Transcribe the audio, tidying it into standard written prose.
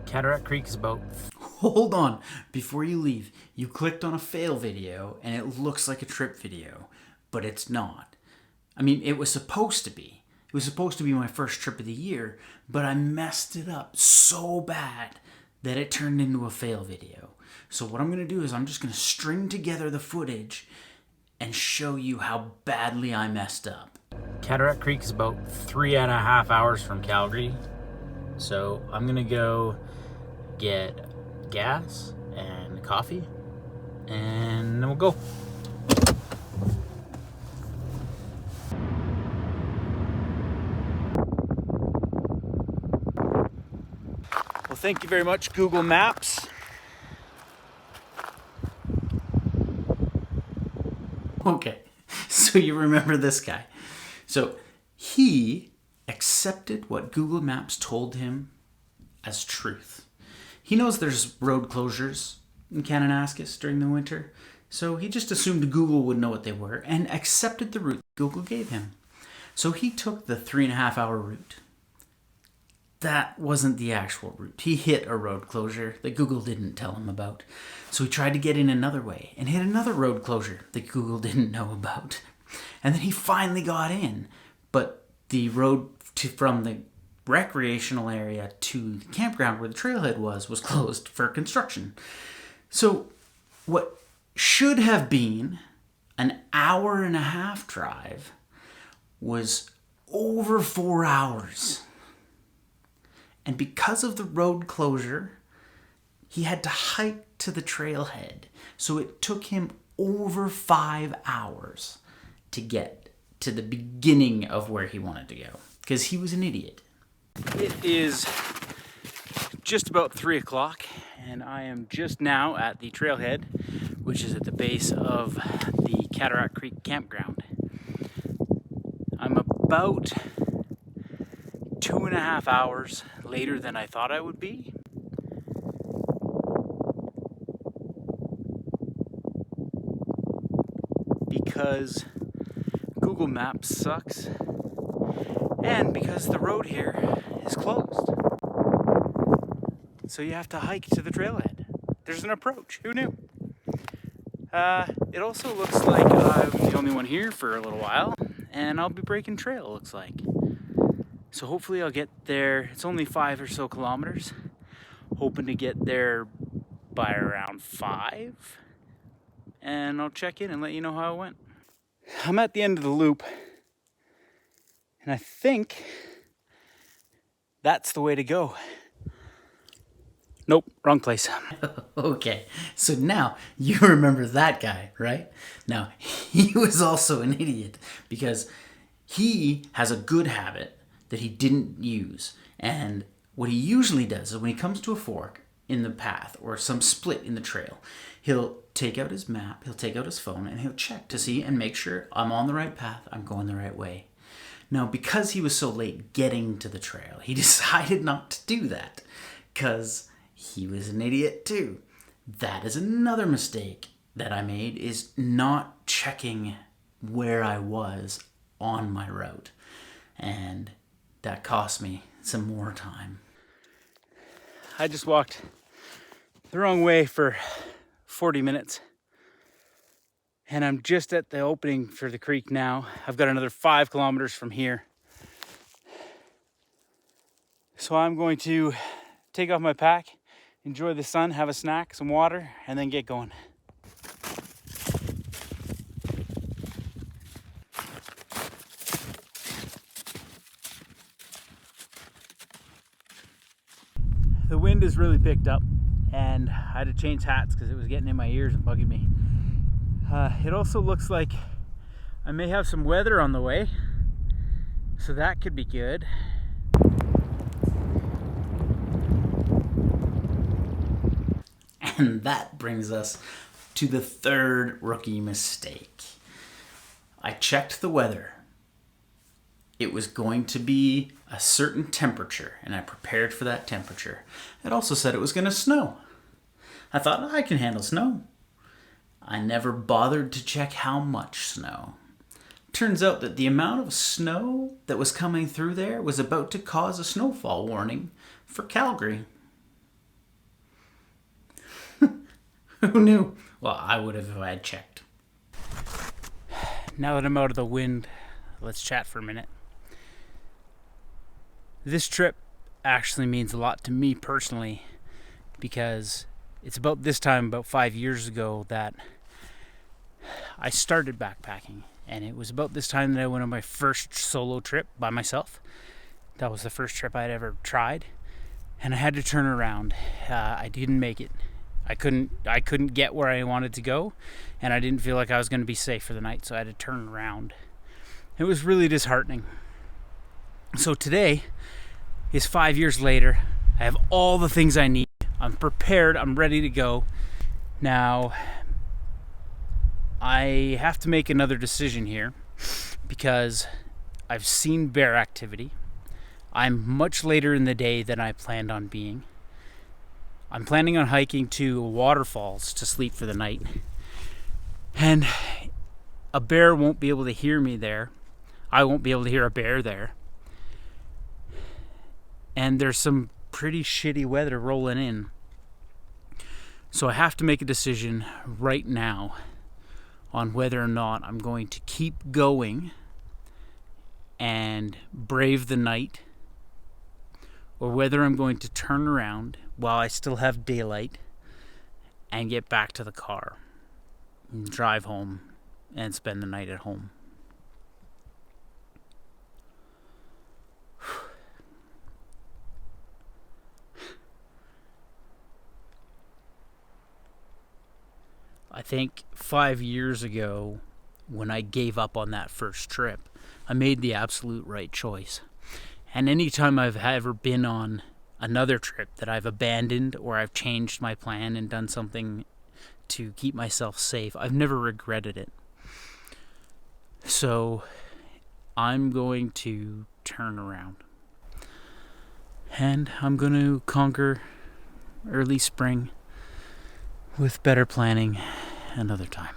Cataract Creek is about... Hold on, before you leave, you clicked on a fail video and it looks like a trip video, but it's not. I mean, it was supposed to be. It was supposed to be my first trip of the year, but I messed it up so bad that it turned into a fail video. So what I'm going to do is I'm just going to string together the footage and show you how badly I messed up. Cataract Creek is about 3.5 hours from Calgary. So I'm going to go get gas and coffee, and then we'll go. Well, thank you very much, Google Maps. Okay, so you remember this guy. So he accepted what Google Maps told him as truth. He knows there's road closures in Kananaskis during the winter, so he just assumed Google would know what they were and accepted the route Google gave him. So he took the 3.5-hour route. That wasn't the actual route. He hit a road closure that Google didn't tell him about. So he tried to get in another way and hit another road closure that Google didn't know about. And then he finally got in, but the road from the recreational area to the campground where the trailhead was closed for construction. So what should have been an 1.5-hour drive was over 4 hours. And because of the road closure, he had to hike to the trailhead. So it took him over 5 hours to get to the beginning of where he wanted to go, because he was an idiot. It is just about 3 o'clock, and I am just now at the trailhead, which is at the base of the Cataract Creek campground. I'm about 2.5 hours later than I thought I would be. Because Google Maps sucks, and because the road here is closed. So you have to hike to the trailhead. There's an approach. Who knew? It also looks like I'm the only one here for a little while, and I'll be breaking trail, it looks like. So hopefully I'll get there. It's only 5 or so kilometers. Hoping to get there by around 5. And I'll check in and let you know how it went. I'm at the end of the loop, and I think that's the way to go. Nope, wrong place. Okay, so now you remember that guy, right? Now, he was also an idiot because he has a good habit that he didn't use. And what he usually does is when he comes to a fork in the path or some split in the trail, he'll take out his map, he'll take out his phone, and he'll check to see and make sure I'm on the right path, I'm going the right way. Now, because he was so late getting to the trail, he decided not to do that because he was an idiot too. That is another mistake that I made, is not checking where I was on my route. And that cost me some more time. I just walked the wrong way for 40 minutes. And I'm just at the opening for the creek now. I've got another 5 kilometers from here. So I'm going to take off my pack, enjoy the sun, have a snack, some water, and then get going. The wind has really picked up, and I had to change hats because it was getting in my ears and bugging me. It also looks like I may have some weather on the way, so that could be good. And that brings us to the third rookie mistake. I checked the weather. It was going to be a certain temperature, and I prepared for that temperature. It also said it was going to snow. I thought, I can handle snow. I never bothered to check how much snow. Turns out that the amount of snow that was coming through there was about to cause a snowfall warning for Calgary. Who knew? Well, I would have if I had checked. Now that I'm out of the wind, let's chat for a minute. This trip actually means a lot to me personally because it's about this time, about 5 years ago, that I started backpacking. And it was about this time that I went on my first solo trip by myself. That was the first trip I'd ever tried. And I had to turn around. I didn't make it. I couldn't get where I wanted to go, and I didn't feel like I was going to be safe for the night, so I had to turn around. It was really disheartening. So today is 5 years later. I have all the things I need. I'm prepared. I'm ready to go. Now, I have to make another decision here because I've seen bear activity. I'm much later in the day than I planned on being. I'm planning on hiking to waterfalls to sleep for the night. And a bear won't be able to hear me there. I won't be able to hear a bear there. And there's some pretty shitty weather rolling in. So I have to make a decision right now on whether or not I'm going to keep going and brave the night, or whether I'm going to turn around while I still have daylight and get back to the car and drive home and spend the night at home. I think 5 years ago, when I gave up on that first trip, I made the absolute right choice. And anytime I've ever been on another trip that I've abandoned or I've changed my plan and done something to keep myself safe, I've never regretted it. So I'm going to turn around. And I'm going to conquer early spring with better planning another time.